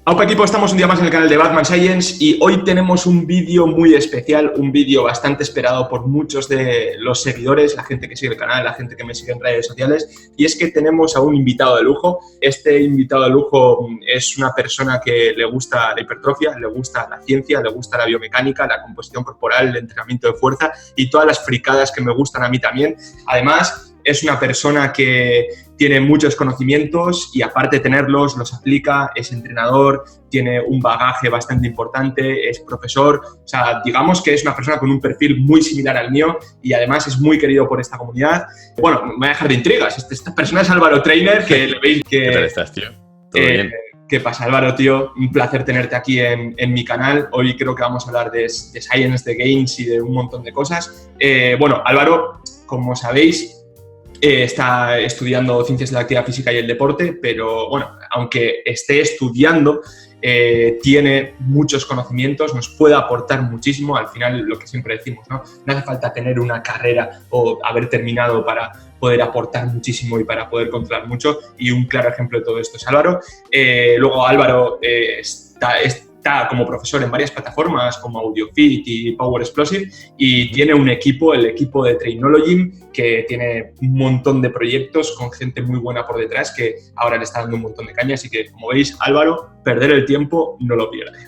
Aupa equipo, estamos un día más en el canal de Batman Science y hoy tenemos un vídeo muy especial, un vídeo bastante esperado por muchos de los seguidores, la gente que sigue el canal, la gente que me sigue en redes sociales, y es que tenemos a un invitado de lujo. Este invitado de lujo es una persona que le gusta la hipertrofia, le gusta la ciencia, le gusta la biomecánica, la composición corporal, el entrenamiento de fuerza y todas las fricadas que me gustan a mí también. Además, es una persona que tiene muchos conocimientos y aparte de tenerlos, los aplica, es entrenador, tiene un bagaje bastante importante, es profesor, o sea, digamos que es una persona con un perfil muy similar al mío y además es muy querido por esta comunidad. Bueno, me voy a dejar de intrigas, esta persona es Álvaro Trainer, que le veis que... ¿Qué tal estás, tío? ¿Todo bien? ¿Qué pasa, Álvaro, tío? Un placer tenerte aquí en mi canal. Hoy creo que vamos a hablar de Science, de Gains y de un montón de cosas. Bueno, Álvaro, como sabéis, está estudiando Ciencias de la Actividad Física y el Deporte, pero bueno, aunque esté estudiando, tiene muchos conocimientos, nos puede aportar muchísimo. Al final, lo que siempre decimos, ¿no? No hace falta tener una carrera o haber terminado para poder aportar muchísimo y para poder controlar mucho, y un claro ejemplo de todo esto es Álvaro. Luego Álvaro está como profesor en varias plataformas como AudioFit y Power Explosive y tiene un equipo, el equipo de Trainology, que tiene un montón de proyectos con gente muy buena por detrás que ahora le está dando un montón de caña. Así que, como veis, Álvaro, perder el tiempo no lo pierde.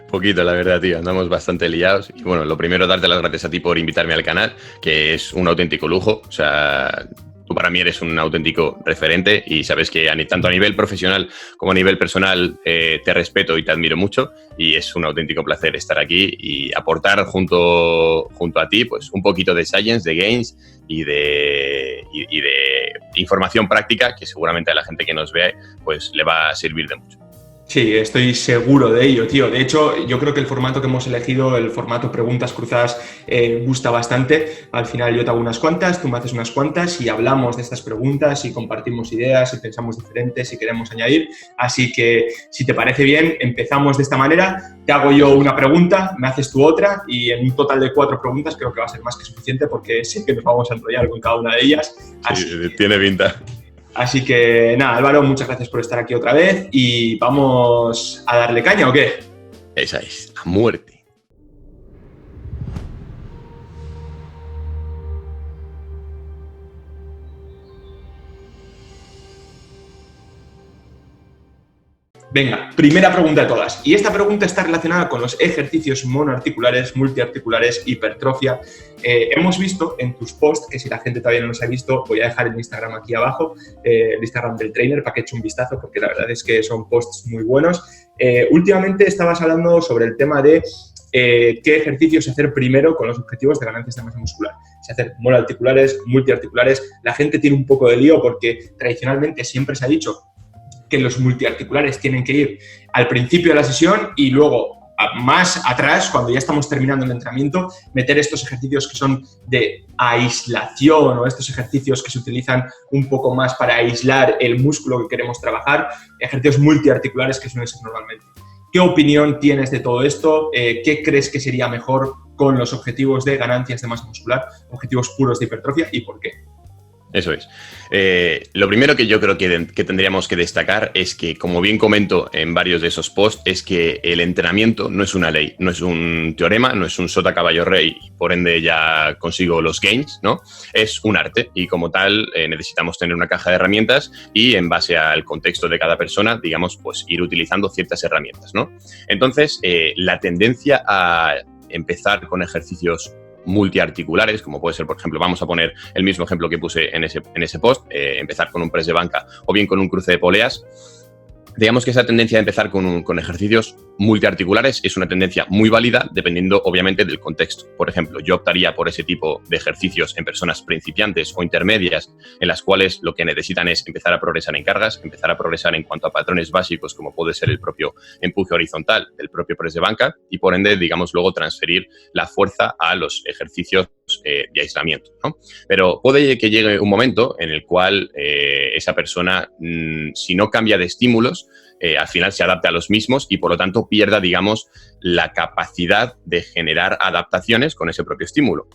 Poquito, la verdad, tío. Andamos bastante liados. Y bueno, lo primero, darte las gracias a ti por invitarme al canal, que es un auténtico lujo. O sea, tú para mí eres un auténtico referente y sabes que tanto a nivel profesional como a nivel personal te respeto y te admiro mucho, y es un auténtico placer estar aquí y aportar junto a ti pues un poquito de science, de gains y de información práctica que seguramente a la gente que nos ve pues le va a servir de mucho. Sí, estoy seguro de ello, tío. De hecho, yo creo que el formato que hemos elegido, el formato preguntas cruzadas, gusta bastante. Al final yo te hago unas cuantas, tú me haces unas cuantas y hablamos de estas preguntas y compartimos ideas y pensamos diferentes y queremos añadir. Así que, si te parece bien, empezamos de esta manera. Te hago yo una pregunta, me haces tú otra y en un total de 4 preguntas creo que va a ser más que suficiente porque sé que nos vamos a enrollar con cada una de ellas. Sí, tiene pinta. Así que nada, Álvaro, muchas gracias por estar aquí otra vez y vamos a darle caña, ¿o qué? Esa es, a muerte. Venga, primera pregunta de todas. Y esta pregunta está relacionada con los ejercicios monoarticulares, multiarticulares, hipertrofia. Hemos visto en tus posts, que si la gente todavía no los ha visto, voy a dejar el Instagram aquí abajo, el Instagram del trainer, para que eche un vistazo, porque la verdad es que son posts muy buenos. Últimamente estabas hablando sobre el tema de qué ejercicios hacer primero con los objetivos de ganancias de masa muscular. Si hacer monoarticulares, multiarticulares. La gente tiene un poco de lío porque tradicionalmente siempre se ha dicho que los multiarticulares tienen que ir al principio de la sesión y luego más atrás, cuando ya estamos terminando el entrenamiento, meter estos ejercicios que son de aislación o estos ejercicios que se utilizan un poco más para aislar el músculo que queremos trabajar, ejercicios multiarticulares que suelen ser normalmente. ¿Qué opinión tienes de todo esto? ¿Qué crees que sería mejor con los objetivos de ganancias de masa muscular, objetivos puros de hipertrofia, y por qué? Eso es. Lo primero que yo creo que tendríamos que destacar es que, como bien comento en varios de esos posts, es que el entrenamiento no es una ley, no es un teorema, no es un sota caballo rey y por ende ya consigo los gains, ¿no? Es un arte y como tal necesitamos tener una caja de herramientas y en base al contexto de cada persona, digamos, pues ir utilizando ciertas herramientas, ¿no? Entonces, la tendencia a empezar con ejercicios multiarticulares, como puede ser, por ejemplo, vamos a poner el mismo ejemplo que puse en ese post, empezar con un press de banca o bien con un cruce de poleas. Digamos que esa tendencia de empezar con ejercicios multiarticulares es una tendencia muy válida dependiendo, obviamente, del contexto. Por ejemplo, yo optaría por ese tipo de ejercicios en personas principiantes o intermedias en las cuales lo que necesitan es empezar a progresar en cargas, empezar a progresar en cuanto a patrones básicos como puede ser el propio empuje horizontal del propio press de banca y, por ende, digamos, luego transferir la fuerza a los ejercicios de aislamiento, ¿no? Pero puede que llegue un momento en el cual esa persona, si no cambia de estímulos, al final se adapte a los mismos y por lo tanto pierda, digamos, la capacidad de generar adaptaciones con ese propio estímulo.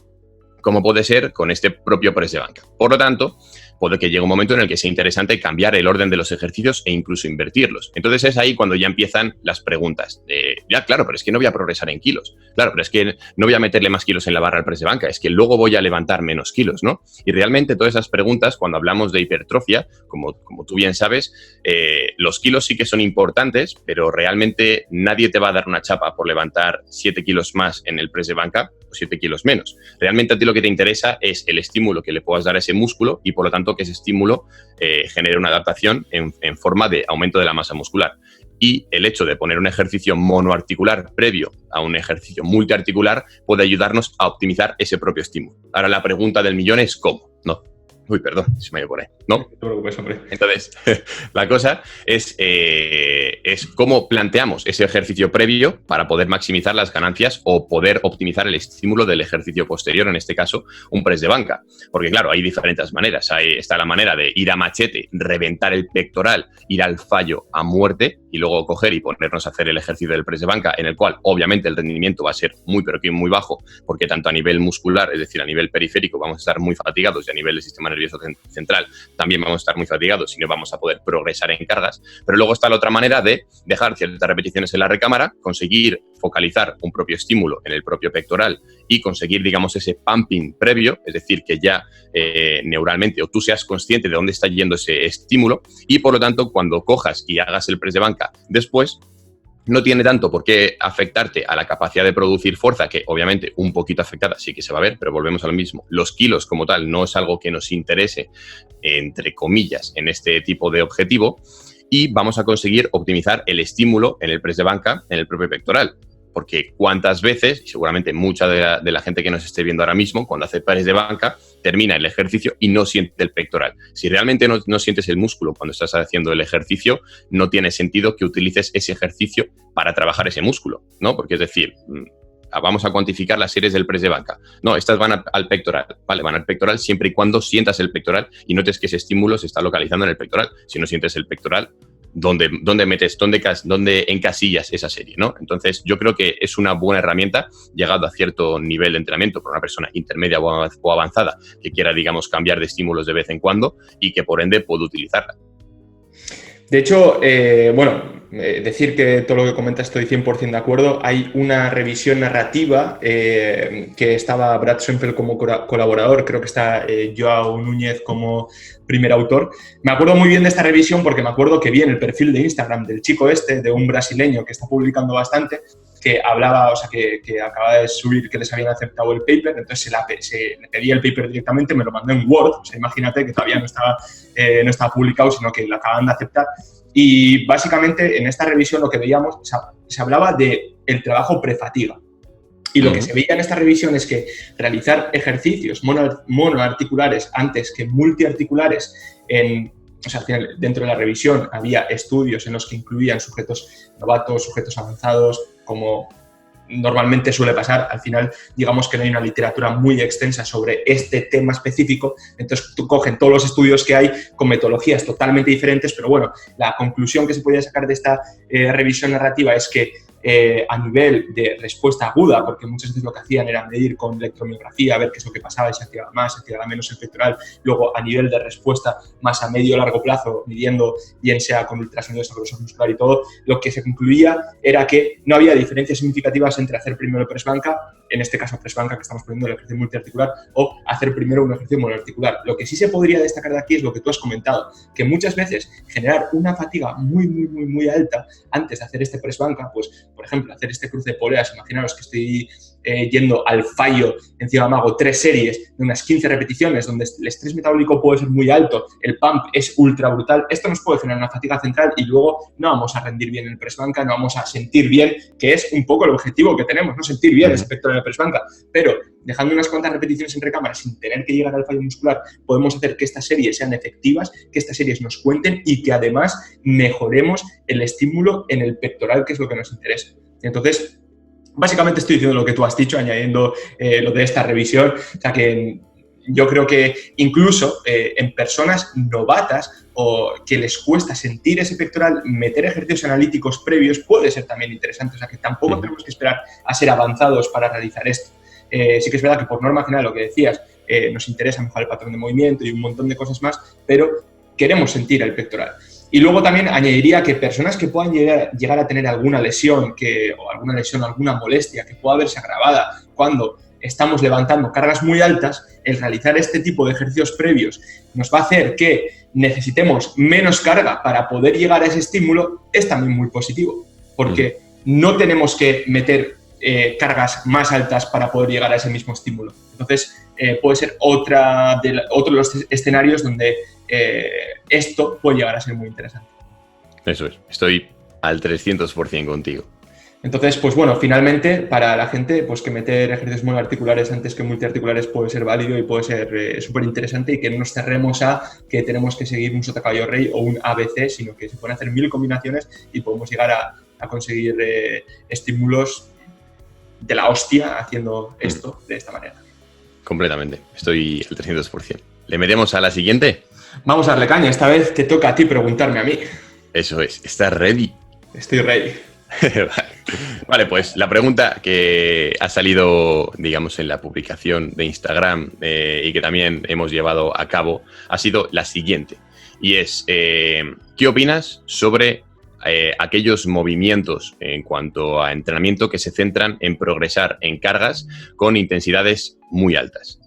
como puede ser con este propio press de banca. Por lo tanto, puede que llegue un momento en el que sea interesante cambiar el orden de los ejercicios e incluso invertirlos. Entonces es ahí cuando ya empiezan las preguntas. Ya, claro, pero es que no voy a progresar en kilos. Claro, pero es que no voy a meterle más kilos en la barra al press de banca. Es que luego voy a levantar menos kilos, ¿no? Y realmente todas esas preguntas, cuando hablamos de hipertrofia, como tú bien sabes, los kilos sí que son importantes, pero realmente nadie te va a dar una chapa por levantar 7 kilos más en el press de banca o 7 kilos menos. Realmente a ti lo que te interesa es el estímulo que le puedas dar a ese músculo y, por lo tanto, que ese estímulo genere una adaptación en forma de aumento de la masa muscular. Y el hecho de poner un ejercicio monoarticular previo a un ejercicio multiarticular puede ayudarnos a optimizar ese propio estímulo. Ahora la pregunta del millón es ¿cómo? No. Uy, perdón, se me ha ido por ahí. ¿No? No te preocupes, hombre. Entonces, la cosa es cómo planteamos ese ejercicio previo para poder maximizar las ganancias o poder optimizar el estímulo del ejercicio posterior, en este caso, un press de banca. Porque, claro, hay diferentes maneras. Está la manera de ir a machete, reventar el pectoral, ir al fallo a muerte y luego coger y ponernos a hacer el ejercicio del press de banca, en el cual, obviamente, el rendimiento va a ser muy, pero que muy bajo, porque tanto a nivel muscular, es decir, a nivel periférico, vamos a estar muy fatigados y a nivel del sistema nervioso central también vamos a estar muy fatigados y no vamos a poder progresar en cargas. Pero luego está la otra manera de dejar ciertas repeticiones en la recámara, conseguir focalizar un propio estímulo en el propio pectoral y conseguir, digamos, ese pumping previo, es decir, que ya neuralmente o tú seas consciente de dónde está yendo ese estímulo y, por lo tanto, cuando cojas y hagas el press de banca después, no tiene tanto por qué afectarte a la capacidad de producir fuerza, que obviamente un poquito afectada sí que se va a ver, pero volvemos a lo mismo. Los kilos como tal no es algo que nos interese, entre comillas, en este tipo de objetivo, y vamos a conseguir optimizar el estímulo en el press de banca, en el propio pectoral. Porque cuántas veces, y seguramente mucha de la gente que nos esté viendo ahora mismo, cuando hace press de banca, termina el ejercicio y no siente el pectoral. Si realmente no sientes el músculo cuando estás haciendo el ejercicio, no tiene sentido que utilices ese ejercicio para trabajar ese músculo, ¿no? Porque es decir, vamos a cuantificar las series del press de banca. No, estas van al pectoral. Vale, van al pectoral siempre y cuando sientas el pectoral y notes que ese estímulo se está localizando en el pectoral. Si no sientes el pectoral, ¿dónde encasillas esa serie, ¿no? Entonces, yo creo que es una buena herramienta, llegado a cierto nivel de entrenamiento por una persona intermedia o avanzada que quiera, digamos, cambiar de estímulos de vez en cuando y que, por ende, puede utilizarla. De hecho, decir que todo lo que comentas estoy 100% de acuerdo. Hay una revisión narrativa que estaba Brad Schoenfeld como colaborador, creo que está Joao Núñez como primer autor. Me acuerdo muy bien de esta revisión porque me acuerdo que vi en el perfil de Instagram del chico de un brasileño que está publicando bastante, que hablaba, o sea, que acaba de subir que les habían aceptado el paper, entonces le pedí el paper directamente, me lo mandó en Word, o sea, imagínate que todavía no estaba publicado, sino que lo acaban de aceptar. Y básicamente en esta revisión lo que veíamos, se hablaba del trabajo prefatiga. Y lo que se veía en esta revisión es que realizar ejercicios monoarticulares antes que multiarticulares dentro de la revisión había estudios en los que incluían sujetos novatos, sujetos avanzados, como normalmente suele pasar. Al final, digamos que no hay una literatura muy extensa sobre este tema específico, entonces cogen todos los estudios que hay con metodologías totalmente diferentes, pero bueno, la conclusión que se podía sacar de esta revisión narrativa es que a nivel de respuesta aguda, porque muchas veces lo que hacían era medir con electromiografía, ver qué es lo que pasaba y se activaba más, se activaba menos el pectoral. Luego, a nivel de respuesta más a medio o largo plazo, midiendo bien sea con ultrasonido de grosor muscular y todo, lo que se concluía era que no había diferencias significativas entre hacer primero el press banca, en este caso press banca que estamos poniendo el ejercicio multiarticular, o hacer primero un ejercicio monoarticular. Lo que sí se podría destacar de aquí es lo que tú has comentado, que muchas veces generar una fatiga muy, muy, muy, muy alta antes de hacer este press banca, pues por ejemplo, hacer este cruce de poleas, imaginaros que estoy yendo al fallo, encima me hago 3 series de unas 15 repeticiones donde el estrés metabólico puede ser muy alto, el pump es ultra brutal, esto nos puede generar una fatiga central y luego no vamos a rendir bien en el press banca, no vamos a sentir bien, que es un poco el objetivo que tenemos, no sentir bien respecto al press banca, pero dejando unas cuantas repeticiones en recámara sin tener que llegar al fallo muscular, podemos hacer que estas series sean efectivas, que estas series nos cuenten y que además mejoremos el estímulo en el pectoral, que es lo que nos interesa. Entonces, básicamente estoy diciendo lo que tú has dicho, añadiendo lo de esta revisión. O sea que yo creo que incluso en personas novatas o que les cuesta sentir ese pectoral, meter ejercicios analíticos previos puede ser también interesante. O sea que tampoco tenemos que esperar a ser avanzados para realizar esto. sí que es verdad que por norma general, lo que decías, nos interesa mejorar el patrón de movimiento y un montón de cosas más, pero queremos sentir el pectoral. Y luego también añadiría que personas que puedan llegar a tener alguna lesión, alguna molestia que pueda verse agravada cuando estamos levantando cargas muy altas, el realizar este tipo de ejercicios previos nos va a hacer que necesitemos menos carga para poder llegar a ese estímulo, es también muy positivo, porque no tenemos que meter cargas más altas para poder llegar a ese mismo estímulo. Entonces, puede ser otro de los escenarios donde esto puede llegar a ser muy interesante. Eso es, estoy al 300% contigo. Entonces, pues bueno, finalmente, para la gente, pues que meter ejercicios monoarticulares antes que multiarticulares puede ser válido y puede ser súper interesante, y que no nos cerremos a que tenemos que seguir un sota caballo rey o un ABC, sino que se pueden hacer 1000 combinaciones y podemos llegar a conseguir estímulos de la hostia haciendo esto de esta manera. Completamente, estoy al 300%. ¿Le metemos a la siguiente? Vamos a darle caña, esta vez te toca a ti preguntarme a mí. Eso es, ¿estás ready? Estoy ready. Vale, pues la pregunta que ha salido, digamos, en la publicación de Instagram y que también hemos llevado a cabo ha sido la siguiente. Y es, ¿qué opinas sobre aquellos movimientos en cuanto a entrenamiento que se centran en progresar en cargas con intensidades muy altas?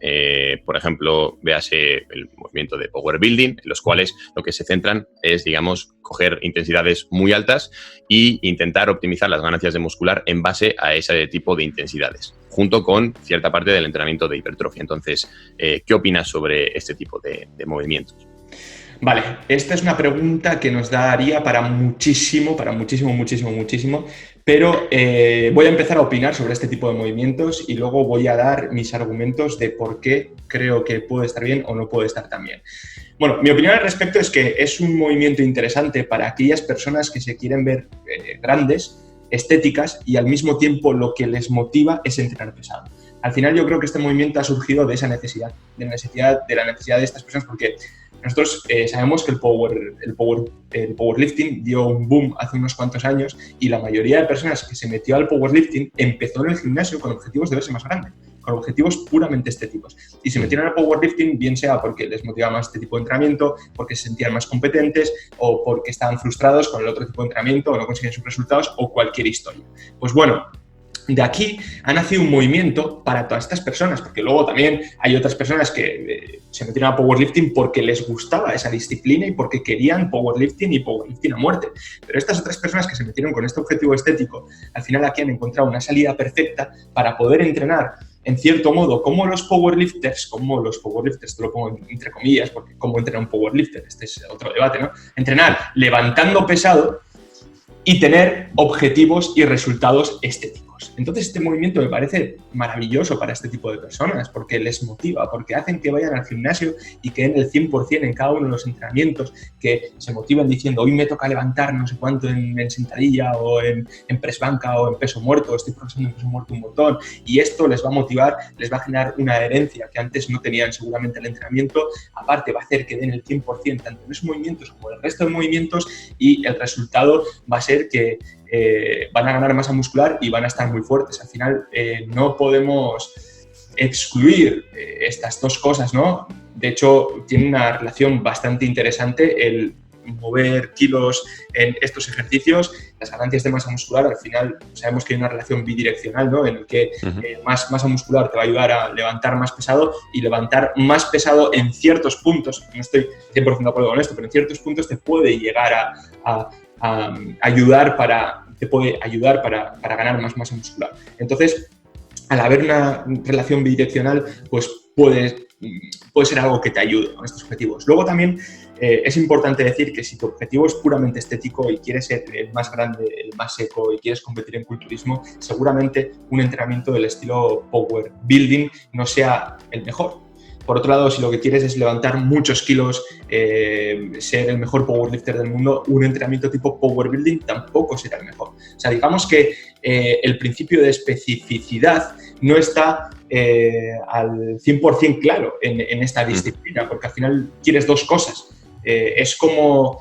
Por ejemplo, véase el movimiento de power building, en los cuales lo que se centran es, digamos, coger intensidades muy altas e intentar optimizar las ganancias de muscular en base a ese tipo de intensidades, junto con cierta parte del entrenamiento de hipertrofia. Entonces, ¿qué opinas sobre este tipo de movimientos? Vale, esta es una pregunta que nos daría para muchísimo, pero voy a empezar a opinar sobre este tipo de movimientos y luego voy a dar mis argumentos de por qué creo que puede estar bien o no puede estar tan bien. Bueno, mi opinión al respecto es que es un movimiento interesante para aquellas personas que se quieren ver grandes, estéticas, y al mismo tiempo lo que les motiva es entrenar pesado. Al final yo creo que este movimiento ha surgido de esa necesidad, de la necesidad de estas personas, porque nosotros sabemos que el powerlifting dio un boom hace unos cuantos años, y la mayoría de personas que se metió al powerlifting empezó en el gimnasio con objetivos de verse más grande, con objetivos puramente estéticos. Y se metieron al powerlifting bien sea porque les motivaba más este tipo de entrenamiento, porque se sentían más competentes, o porque estaban frustrados con el otro tipo de entrenamiento o no consiguen sus resultados, o cualquier historia. Pues bueno, de aquí ha nacido un movimiento para todas estas personas, porque luego también hay otras personas que se metieron a powerlifting porque les gustaba esa disciplina y porque querían powerlifting y powerlifting a muerte. Pero estas otras personas que se metieron con este objetivo estético, al final aquí han encontrado una salida perfecta para poder entrenar, en cierto modo, como los powerlifters, te lo pongo entre comillas, porque cómo entrena un powerlifter, este es otro debate, ¿no? Entrenar levantando pesado y tener objetivos y resultados estéticos. Entonces, este movimiento me parece maravilloso para este tipo de personas, porque les motiva, porque hacen que vayan al gimnasio y que den el 100% en cada uno de los entrenamientos, que se motivan diciendo, hoy me toca levantar no sé cuánto en sentadilla o en press banca o en peso muerto, estoy progresando en peso muerto un montón, y esto les va a motivar, les va a generar una adherencia que antes no tenían seguramente el entrenamiento. Aparte, va a hacer que den el 100% tanto en esos movimientos como en el resto de movimientos, y el resultado va a ser que van a ganar masa muscular y van a estar muy fuertes. Al final no podemos excluir estas dos cosas, ¿no? De hecho, tiene una relación bastante interesante el mover kilos en estos ejercicios. Las ganancias de masa muscular, al final sabemos que hay una relación bidireccional, ¿no? En el que más masa muscular te va a ayudar a levantar más pesado, y levantar más pesado en ciertos puntos, no estoy 100% de acuerdo con esto, pero en ciertos puntos te puede llegar a ayudar para ganar más masa muscular. Entonces, al haber una relación bidireccional, pues puede ser algo que te ayude con estos objetivos. Luego también es importante decir que si tu objetivo es puramente estético y quieres ser el más grande, el más seco y quieres competir en culturismo, seguramente un entrenamiento del estilo power building no sea el mejor. Por otro lado, si lo que quieres es levantar muchos kilos, ser el mejor powerlifter del mundo, un entrenamiento tipo power building tampoco será el mejor. O sea, digamos que el principio de especificidad no está al 100% claro en esta disciplina, porque al final quieres dos cosas. Es como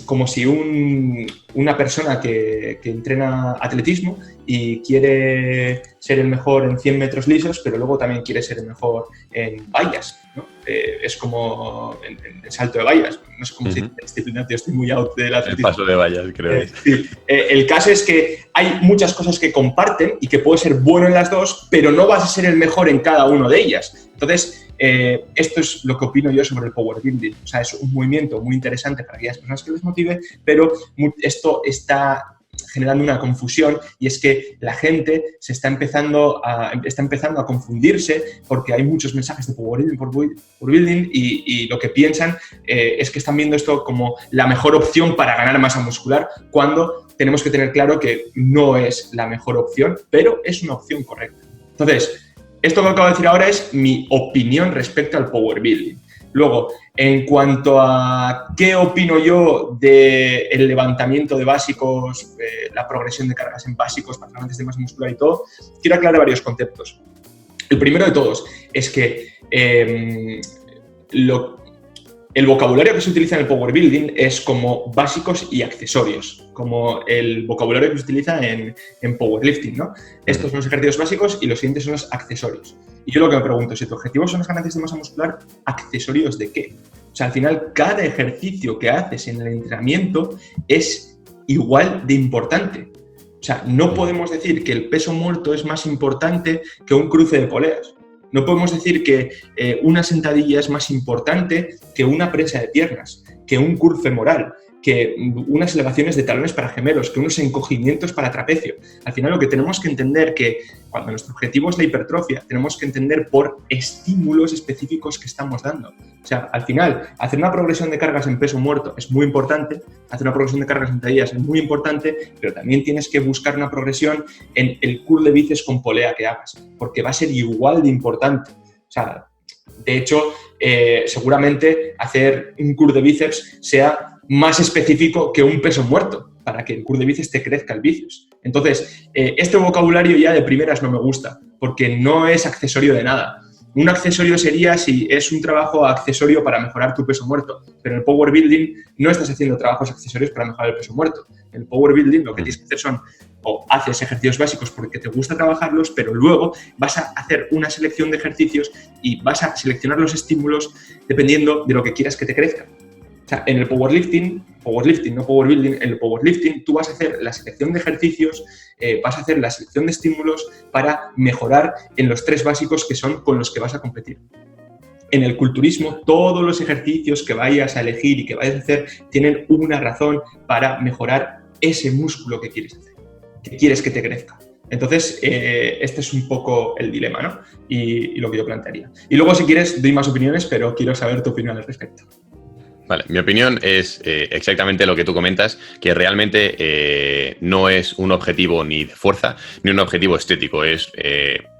como si una persona que entrena atletismo y quiere ser el mejor en 100 metros lisos, pero luego también quiere ser el mejor en vallas, ¿no? Es como en salto de vallas. No sé cómo se dice disciplina, tío, estoy muy out del atletismo. El paso de vallas, creo. Sí. El caso es que hay muchas cosas que comparten y que puedes ser bueno en las dos, pero no vas a ser el mejor en cada una de ellas. Entonces, esto es lo que opino yo sobre el power building. O sea, es un movimiento muy interesante para aquellas personas que les motive, pero esto está generando una confusión, y es que la gente está empezando a confundirse porque hay muchos mensajes de power building y lo que piensan es que están viendo esto como la mejor opción para ganar masa muscular, cuando tenemos que tener claro que no es la mejor opción, pero es una opción correcta. Entonces, esto que acabo de decir ahora es mi opinión respecto al power building. Luego, en cuanto a qué opino yo del levantamiento de básicos, la progresión de cargas en básicos para amantes de masa muscular y todo, quiero aclarar varios conceptos. El primero de todos es que el vocabulario que se utiliza en el power building es como básicos y accesorios, como el vocabulario que se utiliza en powerlifting, ¿no? Estos son los ejercicios básicos y los siguientes son los accesorios. Y yo lo que me pregunto, si tu objetivo son las ganancias de masa muscular, ¿accesorios de qué? O sea, al final, cada ejercicio que haces en el entrenamiento es igual de importante. O sea, no podemos decir que el peso muerto es más importante que un cruce de poleas. No podemos decir que una sentadilla es más importante que una presa de piernas, que un curl femoral, que unas elevaciones de talones para gemelos, que unos encogimientos para trapecio. Al final lo que tenemos que entender que cuando nuestro objetivo es la hipertrofia, tenemos que entender por estímulos específicos que estamos dando. O sea, al final, hacer una progresión de cargas en peso muerto es muy importante, hacer una progresión de cargas en sentadillas es muy importante, pero también tienes que buscar una progresión en el curl de bíceps con polea que hagas, porque va a ser igual de importante. O sea, de hecho, seguramente hacer un curl de bíceps sea más específico que un peso muerto, para que el curl de bíceps te crezca el bíceps. Entonces, este vocabulario ya de primeras no me gusta, porque no es accesorio de nada. Un accesorio sería si es un trabajo accesorio para mejorar tu peso muerto, pero en el power building no estás haciendo trabajos accesorios para mejorar el peso muerto. En el power building lo que tienes que hacer son, o haces ejercicios básicos porque te gusta trabajarlos, pero luego vas a hacer una selección de ejercicios y vas a seleccionar los estímulos dependiendo de lo que quieras que te crezca. O sea, en el powerlifting, no power building, en el powerlifting tú vas a hacer la selección de ejercicios, vas a hacer la selección de estímulos para mejorar en los 3 básicos que son con los que vas a competir. En el culturismo, todos los ejercicios que vayas a elegir y que vayas a hacer tienen una razón para mejorar ese músculo que quieres hacer, que quieres que te crezca. Entonces, este es un poco el dilema, ¿no? Y lo que yo plantearía. Y luego, si quieres, doy más opiniones, pero quiero saber tu opinión al respecto. Vale, mi opinión es exactamente lo que tú comentas, que realmente no es un objetivo ni de fuerza ni un objetivo estético. Es,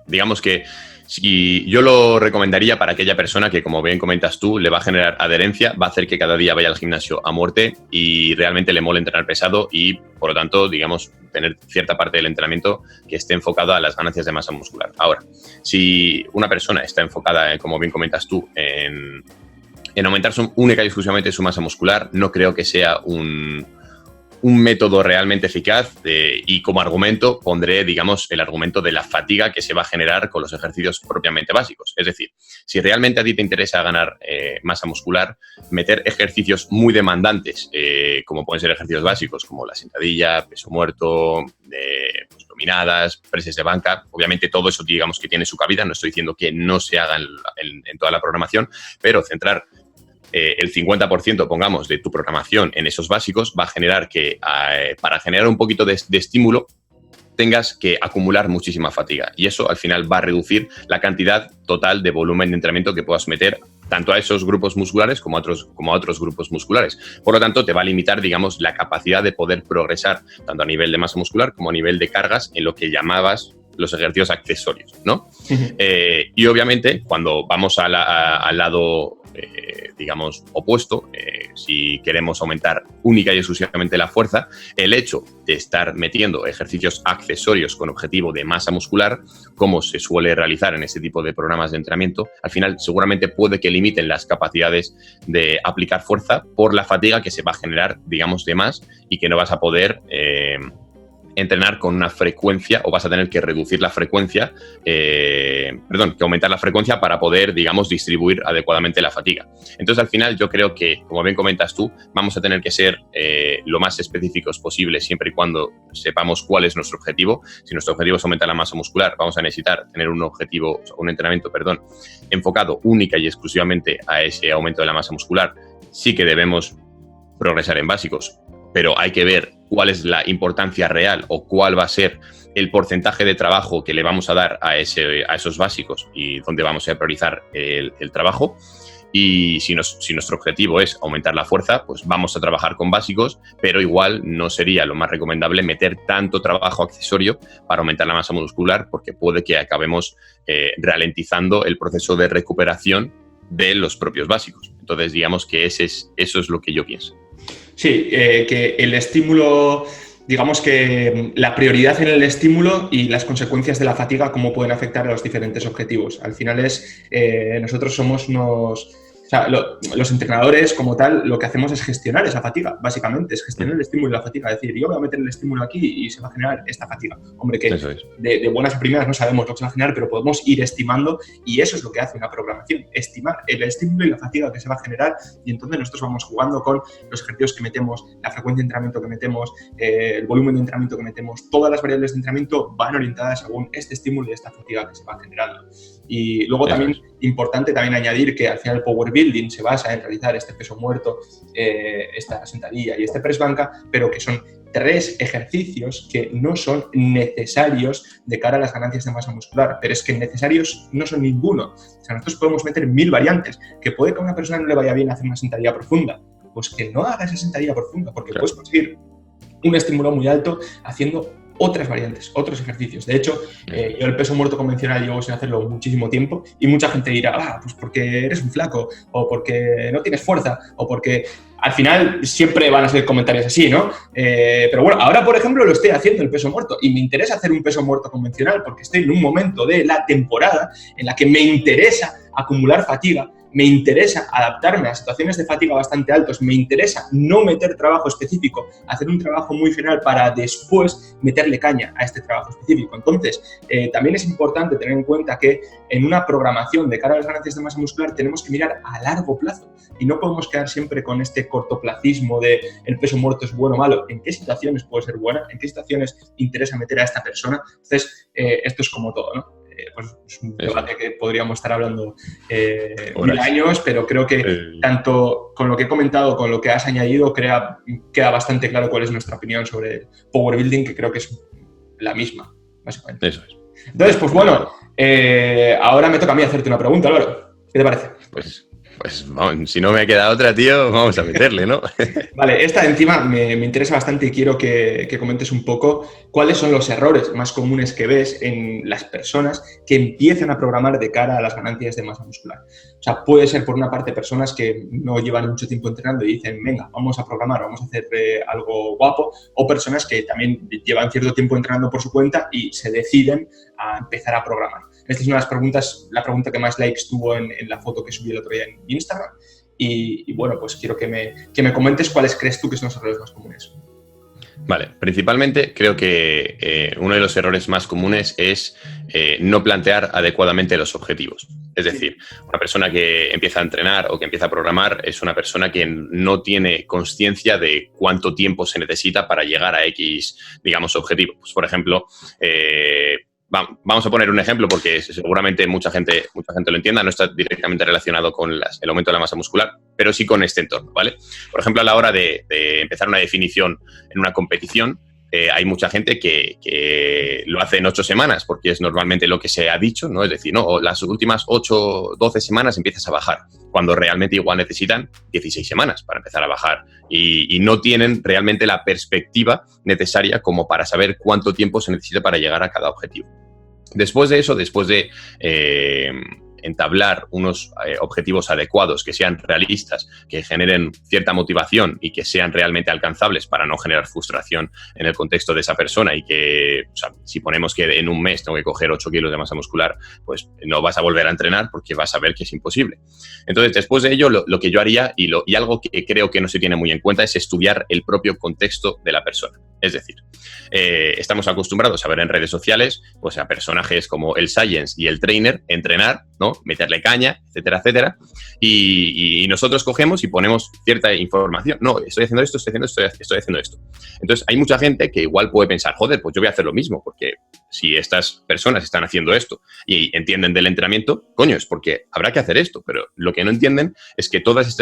digamos que si yo lo recomendaría para aquella persona que, como bien comentas tú, le va a generar adherencia, va a hacer que cada día vaya al gimnasio a muerte y realmente le mole entrenar pesado y, por lo tanto, digamos, tener cierta parte del entrenamiento que esté enfocado a las ganancias de masa muscular. Ahora, si una persona está enfocada, como bien comentas tú, en aumentar única y exclusivamente su masa muscular, no creo que sea un método realmente eficaz y como argumento pondré, digamos, el argumento de la fatiga que se va a generar con los ejercicios propiamente básicos. Es decir, si realmente a ti te interesa ganar masa muscular, meter ejercicios muy demandantes, como pueden ser ejercicios básicos, como la sentadilla, peso muerto, pues, dominadas, preses de banca, obviamente todo eso digamos que tiene su cabida, no estoy diciendo que no se haga en toda la programación, pero centrar el 50%, pongamos, de tu programación en esos básicos va a generar que para generar un poquito de estímulo tengas que acumular muchísima fatiga y eso al final va a reducir la cantidad total de volumen de entrenamiento que puedas meter tanto a esos grupos musculares como a otros grupos musculares. Por lo tanto, te va a limitar, digamos, la capacidad de poder progresar tanto a nivel de masa muscular como a nivel de cargas en lo que llamabas los ejercicios accesorios, ¿no? Y obviamente, cuando vamos al lado digamos, opuesto. Si queremos aumentar única y exclusivamente la fuerza, el hecho de estar metiendo ejercicios accesorios con objetivo de masa muscular, como se suele realizar en este tipo de programas de entrenamiento, al final seguramente puede que limiten las capacidades de aplicar fuerza por la fatiga que se va a generar, digamos, de más, y que no vas a poder entrenar con una frecuencia, o vas a tener que reducir la frecuencia, que aumentar la frecuencia para poder, digamos, distribuir adecuadamente la fatiga. Entonces, al final, yo creo que, como bien comentas tú, vamos a tener que ser lo más específicos posible siempre y cuando sepamos cuál es nuestro objetivo. Si nuestro objetivo es aumentar la masa muscular, vamos a necesitar tener un entrenamiento, enfocado única y exclusivamente a ese aumento de la masa muscular. Sí que debemos progresar en básicos, pero hay que ver cuál es la importancia real o cuál va a ser el porcentaje de trabajo que le vamos a dar a esos básicos y dónde vamos a priorizar el trabajo. Y si nuestro objetivo es aumentar la fuerza, pues vamos a trabajar con básicos, pero igual no sería lo más recomendable meter tanto trabajo accesorio para aumentar la masa muscular, porque puede que acabemos ralentizando el proceso de recuperación de los propios básicos. Entonces, digamos que eso es lo que yo pienso. Sí, que el estímulo, digamos que la prioridad en el estímulo y las consecuencias de la fatiga, cómo pueden afectar a los diferentes objetivos. Al final nosotros somos los entrenadores como tal, lo que hacemos es gestionar esa fatiga, básicamente, es gestionar el estímulo y la fatiga. Es decir, yo voy a meter el estímulo aquí y se va a generar esta fatiga. Hombre, que de buenas a primeras no sabemos lo que se va a generar, pero podemos ir estimando, y eso es lo que hace una programación, estimar el estímulo y la fatiga que se va a generar, y entonces nosotros vamos jugando con los ejercicios que metemos, la frecuencia de entrenamiento que metemos, el volumen de entrenamiento que metemos, todas las variables de entrenamiento van orientadas según este estímulo y esta fatiga que se va generando. Y luego también, importante también añadir que al final el power building se basa en realizar este peso muerto, esta sentadilla y este press banca, pero que son 3 ejercicios que no son necesarios de cara a las ganancias de masa muscular, pero es que necesarios no son ninguno. O sea, nosotros podemos meter 1000 variantes, que puede que a una persona no le vaya bien hacer una sentadilla profunda, pues que no haga esa sentadilla profunda, porque puedes conseguir un estímulo muy alto haciendo otras variantes, otros ejercicios. De hecho, yo el peso muerto convencional llevo sin hacerlo muchísimo tiempo, y mucha gente dirá, pues porque eres un flaco, o porque no tienes fuerza, o porque... Al final siempre van a ser comentarios así, ¿no? Pero bueno, ahora, por ejemplo, lo estoy haciendo el peso muerto, y me interesa hacer un peso muerto convencional porque estoy en un momento de la temporada en la que me interesa acumular fatiga, me interesa adaptarme a situaciones de fatiga bastante altos, me interesa no meter trabajo específico, hacer un trabajo muy general para después meterle caña a este trabajo específico. Entonces, también es importante tener en cuenta que en una programación de cara a las ganancias de masa muscular tenemos que mirar a largo plazo, y no podemos quedar siempre con este cortoplacismo de el peso muerto es bueno o malo. ¿En qué situaciones puede ser buena? ¿En qué situaciones interesa meter a esta persona? Entonces, esto es como todo, ¿no? Pues es un debate que podríamos estar hablando 1000 años, pero creo que tanto con lo que he comentado, con lo que has añadido, queda bastante claro cuál es nuestra opinión sobre Power Building, que creo que es la misma, básicamente. Eso es. Entonces, pues bueno, ahora me toca a mí hacerte una pregunta, Álvaro. ¿Qué te parece? Pues vamos, si no me queda otra, tío, vamos a meterle, ¿no? Vale, esta encima me interesa bastante y quiero que comentes un poco cuáles son los errores más comunes que ves en las personas que empiezan a programar de cara a las ganancias de masa muscular. O sea, puede ser por una parte personas que no llevan mucho tiempo entrenando y dicen, venga, vamos a programar, vamos a hacer algo guapo, o personas que también llevan cierto tiempo entrenando por su cuenta y se deciden a empezar a programar. Esta es una de las preguntas, la pregunta que más likes tuvo en la foto que subí el otro día en Instagram. Y bueno, pues quiero que me comentes cuáles crees tú que son los errores más comunes. Vale, principalmente creo que uno de los errores más comunes es no plantear adecuadamente los objetivos. Es decir, una persona que empieza a entrenar o que empieza a programar es una persona que no tiene consciencia de cuánto tiempo se necesita para llegar a X, digamos, objetivo. Pues, por ejemplo, vamos a poner un ejemplo porque seguramente mucha gente lo entienda, no está directamente relacionado con el aumento de la masa muscular, pero sí con este entorno, ¿vale? Por ejemplo, a la hora de empezar una definición en una competición, hay mucha gente que lo hace en 8 semanas, porque es normalmente lo que se ha dicho, ¿no? Es decir, ¿no? Las últimas 8, 12 semanas empiezas a bajar, cuando realmente igual necesitan 16 semanas para empezar a bajar y no tienen realmente la perspectiva necesaria como para saber cuánto tiempo se necesita para llegar a cada objetivo. Después de eso, después de entablar unos objetivos adecuados que sean realistas, que generen cierta motivación y que sean realmente alcanzables para no generar frustración en el contexto de esa persona y que, o sea, si ponemos que en un mes tengo que coger 8 kilos de masa muscular, pues no vas a volver a entrenar porque vas a ver que es imposible. Entonces, después de ello, lo que yo haría y algo que creo que no se tiene muy en cuenta es estudiar el propio contexto de la persona. Es decir, estamos acostumbrados a ver en redes sociales pues, a personajes como el Science y el Trainer entrenar, ¿no? Meterle caña, etcétera, etcétera. Y nosotros cogemos y ponemos cierta información. No, estoy haciendo esto, estoy haciendo esto. Entonces, hay mucha gente que igual puede pensar, joder, pues yo voy a hacer lo mismo, porque si estas personas están haciendo esto y entienden del entrenamiento, coño, es porque habrá que hacer esto. Pero lo que no entienden es que todas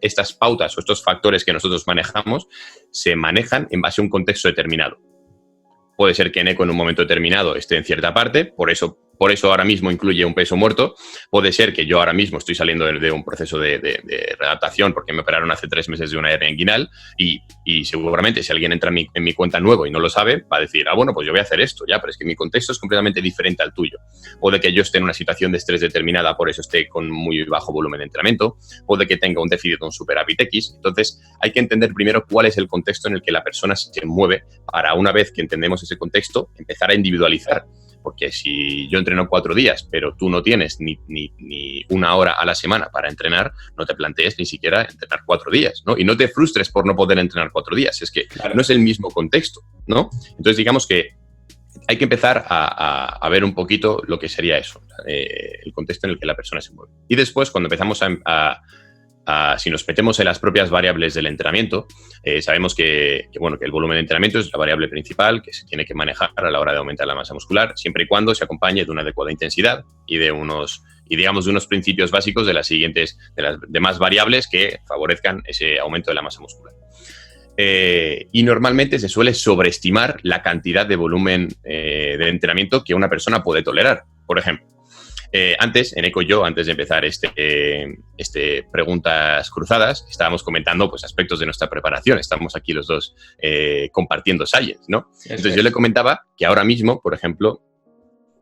estas pautas o estos factores que nosotros manejamos se manejan en base a un contexto determinado. Puede ser que Eneco en un momento determinado esté en cierta parte, por eso ahora mismo incluye un peso muerto. Puede ser que yo ahora mismo estoy saliendo de un proceso de readaptación porque me operaron hace 3 meses de una hernia inguinal y seguramente si alguien entra en mi cuenta nuevo y no lo sabe, va a decir, bueno, pues yo voy a hacer esto, ya, pero es que mi contexto es completamente diferente al tuyo. Puede que yo esté en una situación de estrés determinada, por eso esté con muy bajo volumen de entrenamiento. Puede que tenga un déficit o un superávit X. Entonces, hay que entender primero cuál es el contexto en el que la persona se mueve para, una vez que entendemos ese contexto, empezar a individualizar. Porque si yo entreno 4 días, pero tú no tienes ni 1 hora a la semana para entrenar, no te plantees ni siquiera entrenar 4 días, ¿no? Y no te frustres por no poder entrenar 4 días. Es que claro, no es el mismo contexto, ¿no? Entonces, digamos que hay que empezar a ver un poquito lo que sería eso, el contexto en el que la persona se mueve. Y después, cuando empezamos si nos metemos en las propias variables del entrenamiento, sabemos que el volumen de entrenamiento es la variable principal que se tiene que manejar a la hora de aumentar la masa muscular, siempre y cuando se acompañe de una adecuada intensidad y de unos principios básicos de las demás variables que favorezcan ese aumento de la masa muscular. Y normalmente se suele sobreestimar la cantidad de volumen de entrenamiento que una persona puede tolerar. Por ejemplo, antes, Eneco y yo, antes de empezar preguntas cruzadas, estábamos comentando pues, aspectos de nuestra preparación. Estamos aquí los dos compartiendo Science, ¿no? Entonces yo le comentaba que ahora mismo, por ejemplo,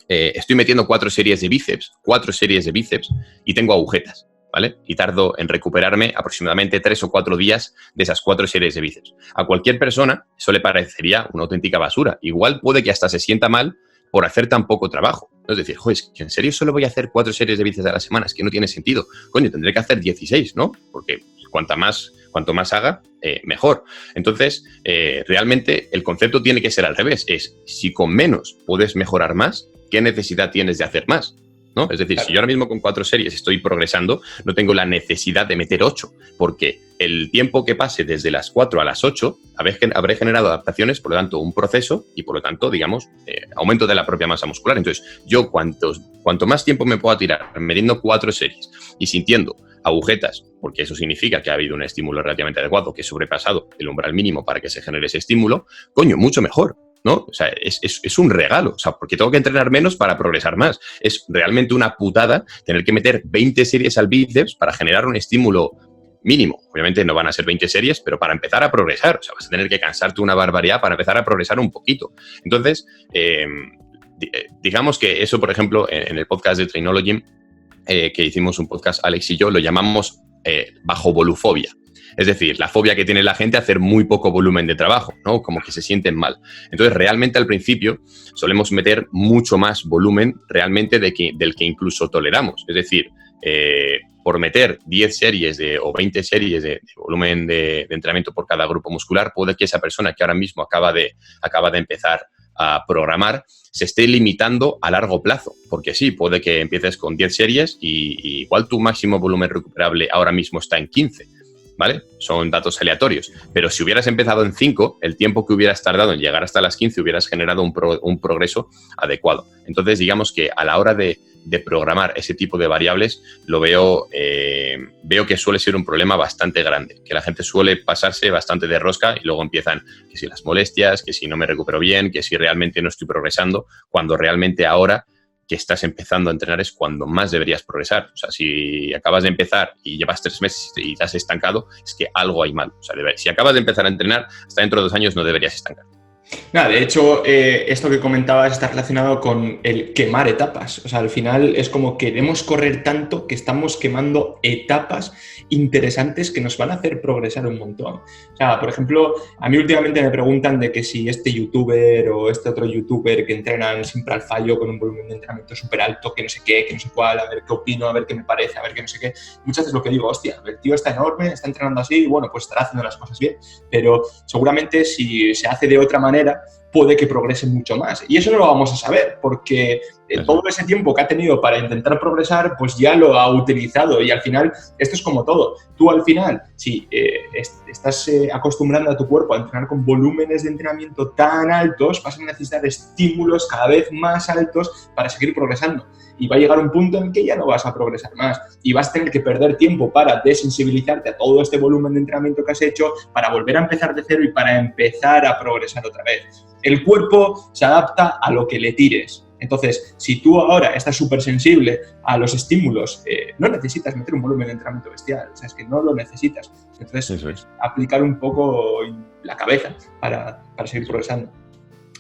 estoy metiendo 4 series de bíceps y tengo agujetas, ¿vale? Y tardo en recuperarme aproximadamente 3 o 4 días de esas 4 series de bíceps. A cualquier persona eso le parecería una auténtica basura. Igual puede que hasta se sienta mal por hacer tan poco trabajo. Es decir, joder, es que en serio solo voy a hacer 4 series de bíceps a la semana, es que no tiene sentido. Coño, tendré que hacer 16, ¿no? Porque cuanto más haga, mejor. Entonces, realmente el concepto tiene que ser al revés. Es, si con menos puedes mejorar más, ¿qué necesidad tienes de hacer más? ¿No? Es decir, claro, si yo ahora mismo con 4 series estoy progresando, no tengo la necesidad de meter 8, porque el tiempo que pase desde las 4 a las 8 habré generado adaptaciones, por lo tanto, un proceso y, por lo tanto, digamos, aumento de la propia masa muscular. Entonces, yo cuanto más tiempo me pueda tirar metiendo 4 series y sintiendo agujetas, porque eso significa que ha habido un estímulo relativamente adecuado, que he sobrepasado el umbral mínimo para que se genere ese estímulo, coño, mucho mejor, ¿no? O sea, es un regalo, o sea, porque tengo que entrenar menos para progresar más. Es realmente una putada tener que meter 20 series al bíceps para generar un estímulo mínimo. Obviamente no van a ser 20 series, pero para empezar a progresar, o sea, vas a tener que cansarte una barbaridad para empezar a progresar un poquito. Entonces, digamos que eso, por ejemplo, en el podcast de Trainology, que hicimos un podcast Alex y yo, lo llamamos bajo volufobia. Es decir, la fobia que tiene la gente a hacer muy poco volumen de trabajo, ¿no? Como que se sienten mal. Entonces, realmente al principio solemos meter mucho más volumen realmente del que incluso toleramos. Es decir, por meter 10 series o 20 series de volumen de entrenamiento por cada grupo muscular, puede que esa persona que ahora mismo acaba de empezar a programar se esté limitando a largo plazo. Porque sí, puede que empieces con 10 series y igual tu máximo volumen recuperable ahora mismo está en 15. ¿Vale? Son datos aleatorios. Pero si hubieras empezado en 5, el tiempo que hubieras tardado en llegar hasta las 15 hubieras generado un progreso adecuado. Entonces, digamos que a la hora de programar ese tipo de variables, veo que suele ser un problema bastante grande, que la gente suele pasarse bastante de rosca y luego empiezan que si las molestias, que si no me recupero bien, que si realmente no estoy progresando, cuando realmente ahora que estás empezando a entrenar es cuando más deberías progresar. O sea, si acabas de empezar y llevas 3 meses y te has estancado, es que algo hay mal. O sea, si acabas de empezar a entrenar, hasta dentro de 2 años no deberías estancar. Nada, de hecho, esto que comentabas está relacionado con el quemar etapas. O sea, al final es como queremos correr tanto que estamos quemando etapas interesantes que nos van a hacer progresar un montón. O sea, por ejemplo, a mí últimamente me preguntan de que si este youtuber o este otro youtuber que entrenan siempre al fallo con un volumen de entrenamiento súper alto, que no sé qué, que no sé cuál, a ver qué opino, a ver qué me parece, a ver qué no sé qué. Muchas veces lo que digo, hostia, el tío está enorme, está entrenando así, y bueno, pues estará haciendo las cosas bien, pero seguramente si se hace de otra manera, puede que progrese mucho más. Y eso no lo vamos a saber, porque todo ese tiempo que ha tenido para intentar progresar, pues ya lo ha utilizado. Y al final, esto es como todo. Tú al final, si estás acostumbrando a tu cuerpo a entrenar con volúmenes de entrenamiento tan altos, vas a necesitar estímulos cada vez más altos para seguir progresando. Y va a llegar un punto en que ya no vas a progresar más y vas a tener que perder tiempo para desensibilizarte a todo este volumen de entrenamiento que has hecho, para volver a empezar de cero y para empezar a progresar otra vez. El cuerpo se adapta a lo que le tires. Entonces, si tú ahora estás súper sensible a los estímulos, no necesitas meter un volumen de entrenamiento bestial, o sea, es que no lo necesitas. Entonces, aplicar un poco la cabeza para seguir progresando.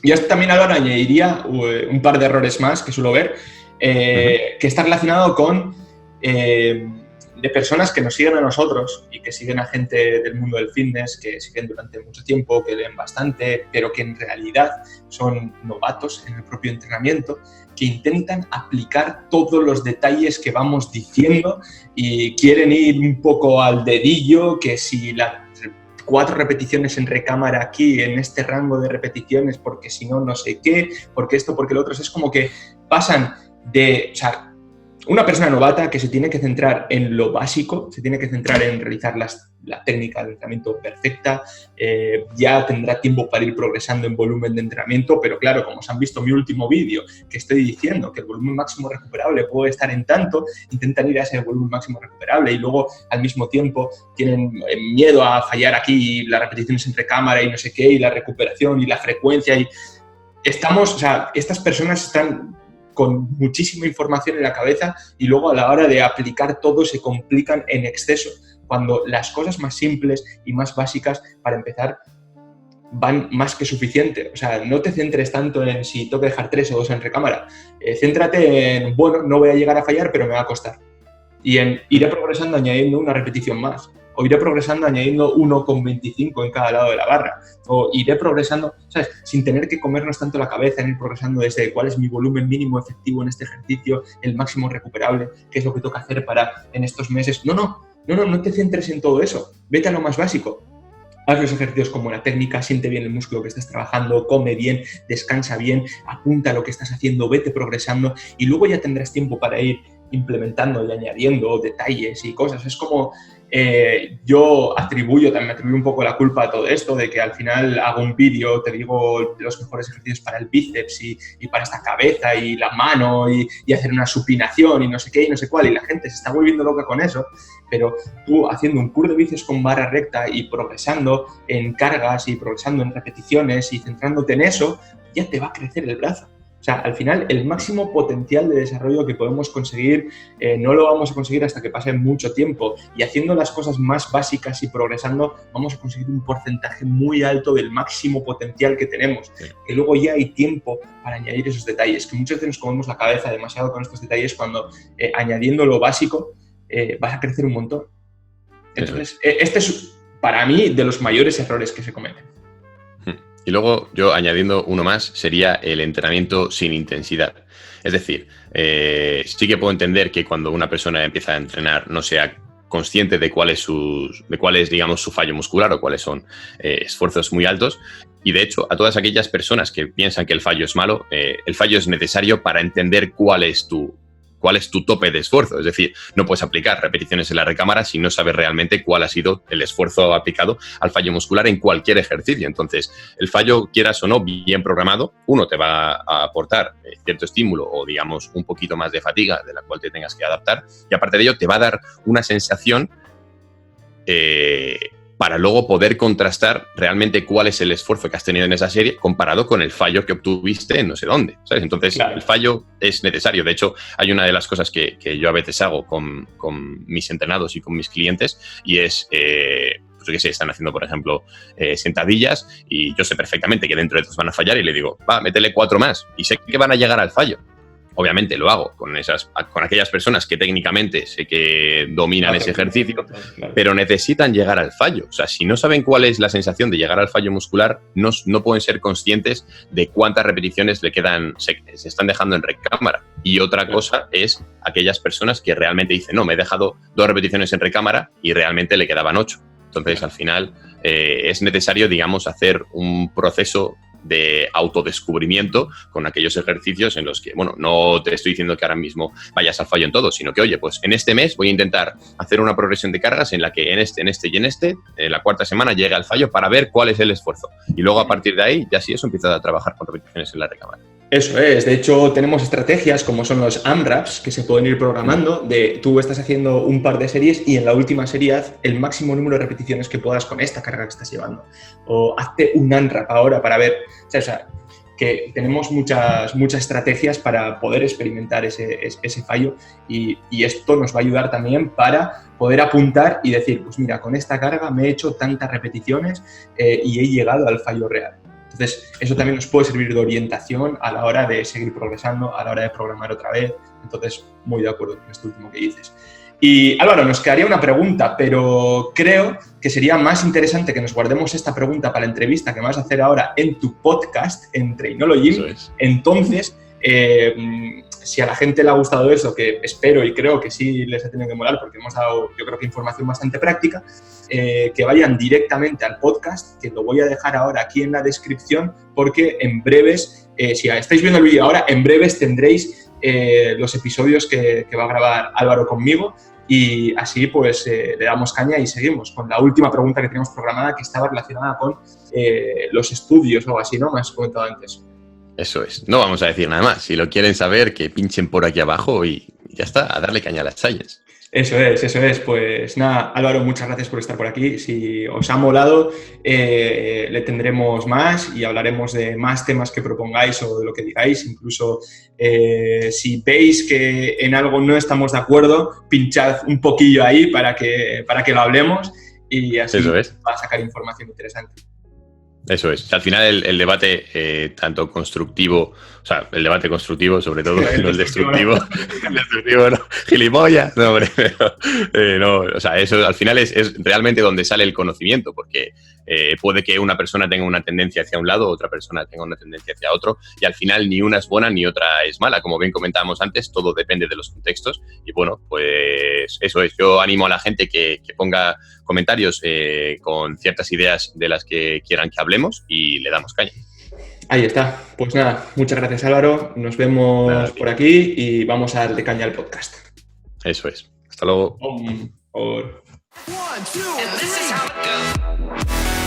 Yo también ahora añadiría un par de errores más que suelo ver, que está relacionado con de personas que nos siguen a nosotros y que siguen a gente del mundo del fitness, que siguen durante mucho tiempo, que leen bastante, pero que en realidad son novatos en el propio entrenamiento, que intentan aplicar todos los detalles que vamos diciendo y quieren ir un poco al dedillo, que si las 4 repeticiones en recámara aquí, en este rango de repeticiones, porque si no, no sé qué, porque esto, porque lo otro. Es como que pasan de... O sea, una persona novata que se tiene que centrar en lo básico, se tiene que centrar en realizar la técnica de entrenamiento perfecta, ya tendrá tiempo para ir progresando en volumen de entrenamiento, pero claro, como os han visto en mi último vídeo, que estoy diciendo que el volumen máximo recuperable puede estar en tanto, intentan ir a ese volumen máximo recuperable y luego al mismo tiempo tienen miedo a fallar aquí, las repeticiones entre cámara y no sé qué, y la recuperación y la frecuencia. Y estamos, o sea, estas personas están con muchísima información en la cabeza y luego a la hora de aplicar todo se complican en exceso, cuando las cosas más simples y más básicas para empezar van más que suficiente. O sea, no te centres tanto en si tengo que dejar 3 o 2 en recámara. Céntrate en, bueno, no voy a llegar a fallar, pero me va a costar. Y en iré progresando añadiendo una repetición más. O iré progresando añadiendo 1,25 en cada lado de la barra. O iré progresando, ¿sabes? Sin tener que comernos tanto la cabeza en ir progresando desde cuál es mi volumen mínimo efectivo en este ejercicio, el máximo recuperable, qué es lo que toca hacer para en estos meses. No te centres en todo eso. Vete a lo más básico. Haz los ejercicios con buena técnica, siente bien el músculo que estás trabajando, come bien, descansa bien, apunta lo que estás haciendo, vete progresando y luego ya tendrás tiempo para ir implementando y añadiendo detalles y cosas. Es como yo me atribuyo un poco la culpa a todo esto, de que al final hago un vídeo, te digo los mejores ejercicios para el bíceps y para esta cabeza y la mano y hacer una supinación y no sé qué y no sé cuál, y la gente se está volviendo loca con eso, pero tú haciendo un curl de bíceps con barra recta y progresando en cargas y progresando en repeticiones y centrándote en eso, ya te va a crecer el brazo. O sea, al final, el máximo potencial de desarrollo que podemos conseguir no lo vamos a conseguir hasta que pase mucho tiempo. Y haciendo las cosas más básicas y progresando, vamos a conseguir un porcentaje muy alto del máximo potencial que tenemos. Sí. Que luego ya hay tiempo para añadir esos detalles. Que muchas veces nos comemos la cabeza demasiado con estos detalles cuando añadiendo lo básico vas a crecer un montón. Entonces, este es, para mí, de los mayores errores que se cometen. Y luego, yo añadiendo uno más, sería el entrenamiento sin intensidad. Es decir, sí que puedo entender que cuando una persona empieza a entrenar no sea consciente de cuál es, digamos, su fallo muscular o cuáles son esfuerzos muy altos. Y, de hecho, a todas aquellas personas que piensan que el fallo es malo, el fallo es necesario para entender cuál es tu tope de esfuerzo. Es decir, no puedes aplicar repeticiones en la recámara si no sabes realmente cuál ha sido el esfuerzo aplicado al fallo muscular en cualquier ejercicio. Entonces, el fallo, quieras o no, bien programado, uno te va a aportar cierto estímulo o, digamos, un poquito más de fatiga de la cual te tengas que adaptar, y aparte de ello te va a dar una sensación para luego poder contrastar realmente cuál es el esfuerzo que has tenido en esa serie comparado con el fallo que obtuviste en no sé dónde, ¿sabes? Entonces, claro, el fallo es necesario. De hecho, hay una de las cosas que yo a veces hago con mis entrenados y con mis clientes, y es pues yo qué sé, están haciendo, por ejemplo, sentadillas y yo sé perfectamente que dentro de estos van a fallar y le digo, va, métele 4 más y sé que van a llegar al fallo. Obviamente lo hago con aquellas personas que técnicamente sé que dominan ese ejercicio, pero necesitan llegar al fallo. O sea, si no saben cuál es la sensación de llegar al fallo muscular, no pueden ser conscientes de cuántas repeticiones le quedan, se están dejando en recámara. Y otra cosa es aquellas personas que realmente dicen, no, me he dejado 2 repeticiones en recámara y realmente le quedaban 8. Entonces, al final, es necesario, digamos, hacer un proceso de autodescubrimiento con aquellos ejercicios en los que, bueno, no te estoy diciendo que ahora mismo vayas al fallo en todo, sino que, oye, pues en este mes voy a intentar hacer una progresión de cargas en la que en este y en la 4ª semana llegue al fallo para ver cuál es el esfuerzo. Y luego, a partir de ahí, ya sí eso empieza a trabajar con repeticiones en la recámara. Eso es, de hecho tenemos estrategias como son los AMRAPs que se pueden ir programando, de tú estás haciendo un par de series y en la última serie haz el máximo número de repeticiones que puedas con esta carga que estás llevando. O hazte un AMRAP ahora para ver, o sea, que tenemos muchas estrategias para poder experimentar ese fallo y esto nos va a ayudar también para poder apuntar y decir, pues mira, con esta carga me he hecho tantas repeticiones y he llegado al fallo real. Entonces, eso también nos puede servir de orientación a la hora de seguir progresando, a la hora de programar otra vez. Entonces, muy de acuerdo con esto último que dices. Y Álvaro, nos quedaría una pregunta, pero creo que sería más interesante que nos guardemos esta pregunta para la entrevista que vas a hacer ahora en tu podcast, en Trainology. Eso es. Entonces, si a la gente le ha gustado eso, que espero y creo que sí les ha tenido que molar, porque hemos dado, yo creo que información bastante práctica, que vayan directamente al podcast, que lo voy a dejar ahora aquí en la descripción, porque en breves, si estáis viendo el vídeo ahora, en breves tendréis los episodios que va a grabar Álvaro conmigo y así pues le damos caña y seguimos con la última pregunta que teníamos programada, que estaba relacionada con los estudios o algo así, ¿no? Me has comentado antes. Eso es. No vamos a decir nada más. Si lo quieren saber, que pinchen por aquí abajo y ya está, a darle caña a las Science. Eso es. Pues nada, Álvaro, muchas gracias por estar por aquí. Si os ha molado, le tendremos más y hablaremos de más temas que propongáis o de lo que digáis. Incluso si veis que en algo no estamos de acuerdo, pinchad un poquillo ahí para que lo hablemos y así va a sacar información interesante. Eso es. Al final el debate tanto constructivo, o sea, el debate constructivo sobre todo, no el destructivo. El destructivo no, gilipollas. No, hombre, pero, no, o sea, eso al final es realmente donde sale el conocimiento, porque puede que una persona tenga una tendencia hacia un lado, otra persona tenga una tendencia hacia otro, y al final ni una es buena ni otra es mala. Como bien comentábamos antes, todo depende de los contextos y bueno, pues eso es. Yo animo a la gente que ponga comentarios con ciertas ideas de las que quieran que hablemos y le damos caña. Ahí está. Pues nada, muchas gracias Álvaro. Nos vemos por aquí y vamos a darle caña al podcast. Eso es. Hasta luego. Por... 1, 2, 3.